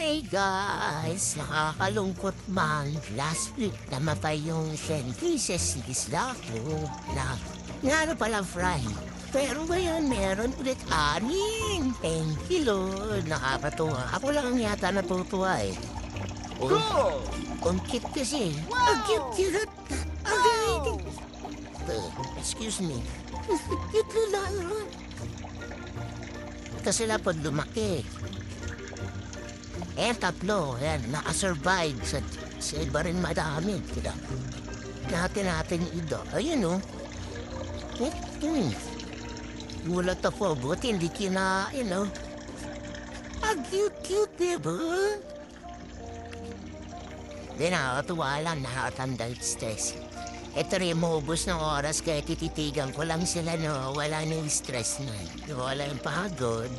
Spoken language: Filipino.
Hey guys, nakakalungkot man. Last week namatay yung 10 pieces ni Slavo na pala fry. Pero ngayon meron ulit 6. Thank you Lord, nakakatuwa. Ako lang yata natutuwa eh. Cool! Ang cute kasi. Ang cute. Excuse me. Cute na lang. Kasi sila pag lumaki. Tatlo, yan, nakasurvive sa iba rin madami. Natin ito. Ayun o. Gulat ako, buti hindi kinain o. Ang cute, diba? Di nakakatuwa lang, nakatanda yung stress. Ito rin, maubos ng oras kaya tititigan ko lang sila, no? Wala na yung stress na. Wala yung pagod.